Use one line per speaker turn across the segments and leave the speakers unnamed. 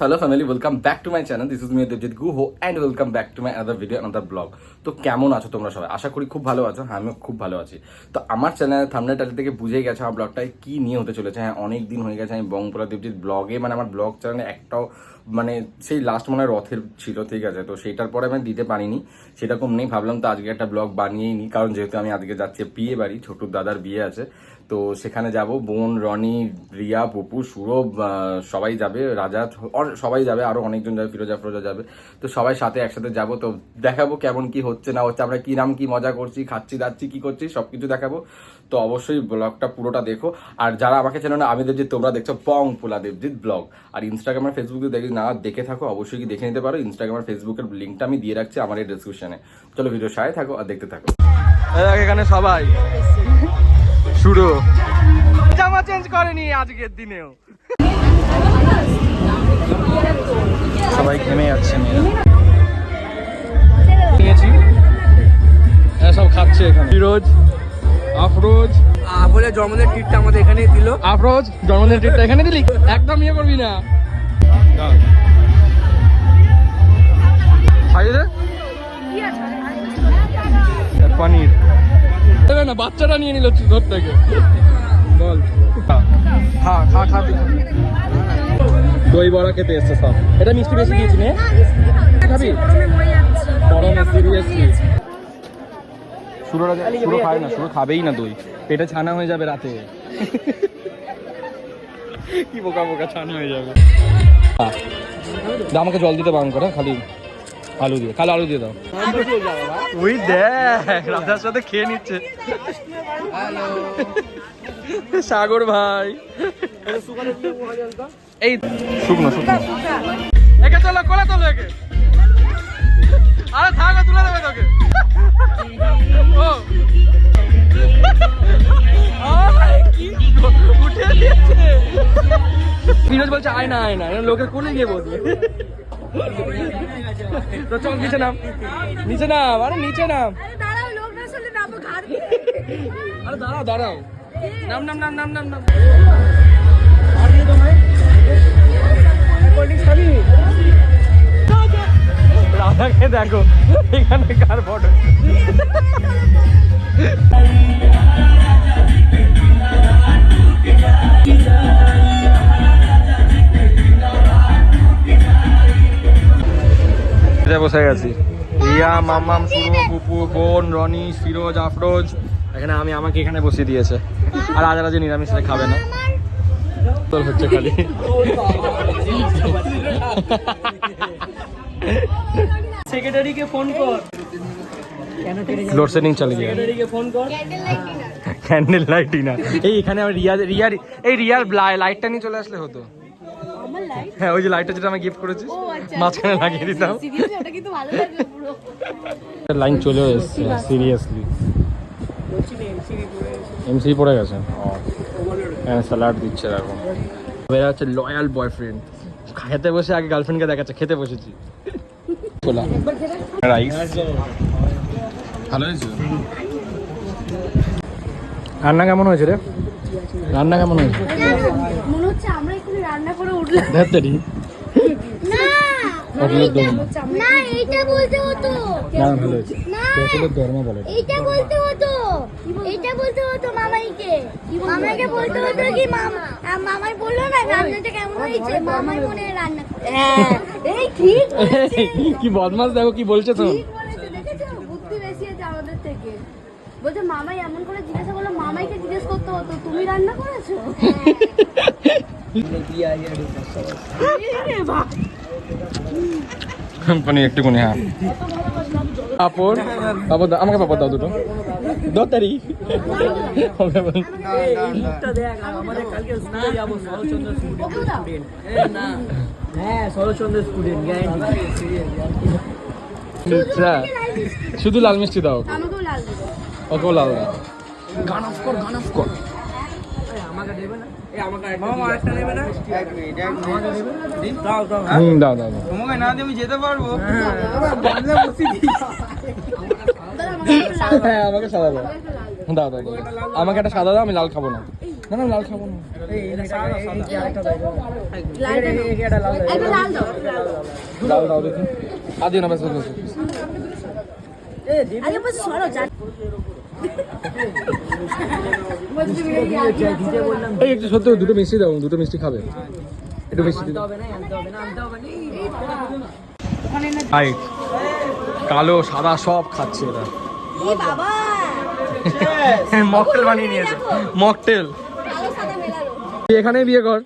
hello family, welcome back to my channel. This is me Devjit Guho and welcome back to my another video, another vlog. তো কেমন আছো তোমরা সবাই? আশা করি খুব ভালো আছো। হ্যাঁ, আমিও খুব ভালো আছি। তো আমার চ্যানেলের থাম্বনেল টাইটেল থেকে বুঝেই গেছো আমার ব্লগটাই কি নিয়ে হতে চলেছে। হ্যাঁ, অনেক দিন হয়ে গেছে আমি বংপলা দেবজিৎ ব্লগে মানে আমার ব্লগ চ্যানেলে একটাও মানে সেই লাস্ট মনে হয় রথের ছিল, ঠিক আছে। তো সেইটার পরে আমি দিতে পারিনি, সেরকম নেই। ভাবলাম তো আজকে একটা ব্লগ বানিয়েই নিই, কারণ যেহেতু আমি আজকে যাচ্ছি বিয়ে বাড়ি, ছোটুর দাদার বিয়ে আছে। তো সেখানে যাব, বোন, রনি, রিয়া, পপু, সুরভ সবাই যাবে, রাজা সবাই যাবে, আরো অনেকজন যাবে, ফিরোজা যাবে। তো সবাই সাথে একসাথে যাব। তো দেখাবো কেমন কি হচ্ছে না হচ্ছে, আমরা কি নাম কি মজা করছি, খাচ্ছি যাচ্ছি কি করছি সবকিছু দেখাবো। তো অবশ্যই ব্লগটা পুরোটা দেখো। আর যারা আমাকে চেনো না, আমি দেবজিৎ, তোমরা দেখছো বংপলা দেবজিৎ ব্লগ। আর ইনস্টাগ্রাম আর ফেসবুকে দেখে থাকো, অবশ্যই কি দেখে নিতে পারো। ইনস্টাগ্রাম আর ফেসবুকের লিঙ্কটা আমি দিয়ে রাখছি আমার এই ডেসক্রিপশনে। চলো ভিডিও সাথে থাকো আর দেখতে থাকো। এখানে সবাই শুরু জামা চেঞ্জ করেনি আজকের দিনেও, সবাই ঘেমে যাচ্ছে। নিয়েছি সব খাচ্ছে এখানে। ফিরোজ, আফরোজ
বলে জন্মদিনের ট্রিটটা আমাদের এখানেই দিল।
আফরোজ জন্মদিনের ট্রিটটা এখানে দিলি? একদম ইয়ে করবি না, খাইয়ে দে পনির। না বাচ্চাটা নিয়ে নিল ঘর থেকে। বল খা খা খা। দই বড়া খেতে এসছে সব। এটা মিষ্টি বেশি দিয়েছি নে, খাবি? গরমে সিরিয়াসলি শুরু খায় না, শুরু খাবেই না দই, পেটে ছানা হয়ে যাবে রাতে। কি বোকা বোকা ছানা হয়ে যাবে। আমাকে জল দিতে বারণ করে, খালি আলু দিয়ে, খালি আলু দিয়ে দাও। ওই দেখ রাজার সাথে খেয়ে নিচ্ছে সাগর ভাই। এই শুকনো একে চলো, কোলে চলো একে। আরে থাকো, তুলে দেবে তোকে। ও উঠে দিয়েছে। ফিরোজ বলছে আয় না আয় না, লোকের কোলে গিয়ে বসবে। তো চল নিচে নাম, নিচে নাম, আরে নিচে নাম। আরে দাঁড়াও দাঁড়াও, নাম নাম নাম নাম নাম নাম। রাধাকে দেখো এখানে কার ফটো। বসে গেছি, রিয়া, মামাম, সুরভ, পুপু, বোন, রনি, ফিরোজ, আফরোজ। এখানে আমাকে এখানে বসিয়ে দিয়েছে। আর আজ যে নিরামিষ খাবে না, তোর হচ্ছে খালি।
সেক্রেটারিকে ফোন কর,
লোডশেডিং চলে গিয়ে
ফোন কর।
ক্যান্ডেল লাইটই না, এই এখানে রিয়ার লাইটটা নিয়ে চলে আসলে হতো। হ্যাঁ, ওই যে লাইটটা যেটা আমি গিফট করেছি মাঝখানে লাগিয়ে দিতাম। লাইন চলে এসছে সিরিয়াসলি। এমসি পড়ে গেছে, হ্যাঁ স্যালাড দিচ্ছে এরকম। এরা হচ্ছে লয়াল বয়ফ্রেন্ড, খেতে বসে আগে গার্লফ্রেন্ডকে দেখাচ্ছে খেতে বসেছি। রাইস ভালো হয়েছে। রান্না কেমন হয়েছে রে? রান্না কেমন হয়েছে?
মনে হচ্ছে আমরা এখানে রান্না করে উঠলাম।
দেখতেরি
না এইটা বলতে হতো।
না ভালো হয়েছে, তেতুলের ধর্ম বলে।
এইটা বলতে হতো, এইটা বলতে হতো মামাইকে বলতে হতো কি মামাই বললো না রান্নাটা কেমন হয়েছে, মামাই মনে হয় রান্না। হ্যাঁ এই ঠিক
কি বদমাস, দেখো কি বলছে তো।
দেখেছো বুদ্ধি বেশি আছে আমাদের থেকে। বলছে মামাই এমন করে জিজ্ঞাসা করলো, মামাইকে জিজ্ঞেস করতে হতো তুমি রান্না করেছো।
কোম্পানি একটুখানি। হ্যাঁ পাপড়, আমাকে পাপড় দাও দুটো, দরকারি। শুধু লাল মিষ্টি দাও, ওকেও লাল দাও। গান অফ কর, গান অফ কর। দাও দাও দাও।
তোমাকে না দিয়ে আমি যেতে পারবো?
হ্যাঁ আমাকে সাদা দাও, দাও দাও দাও। আমাকে একটা সাদা দাও, আমি লাল খাবো না। না না লাল খাবো না। দাও দাও দেখি। আর দিও না ব্যাস ব্যাস, ব্যাস। এই একটু সত্যি দুটো মিষ্টি দাও, দুটো মিষ্টি খাবে, একটু মিষ্টি দাও। হাইট কালো সাদা সব খাচ্ছে এরা। মকটেল বানিয়ে নিয়েছে, মকটেল। এখানে বিয়ে কর,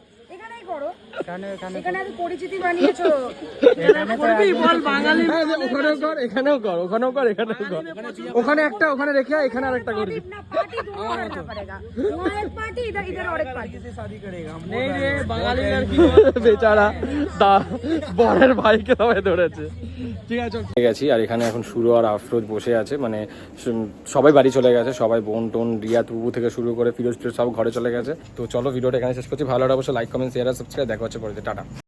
ওখানেও কর, এখানেও কর, ওখানেও কর, এখানেও কর। ওখানে একটা, ওখানে রেখে এখানে আর একটা করবি। বেচারা তা বরের ভাইকে তবে ধরেছে। ঠিক আছে গেছি, আর এখানে এখন শুরু আর আফরোজ বসে আছে, মানে সবাই বাড়ি চলে গেছে, সবাই বোন টোন রিয়া তুবু থেকে শুরু করে ফিরোজ সব ঘরে চলে গেছে। তো চলো ভিডিওটা এখানে শেষ করছি। ভালো লাগলে অবশ্যই লাইক কমেন্ট শেয়ার আর সাবস্ক্রাইব। দেখা হচ্ছে পরে, টাটা।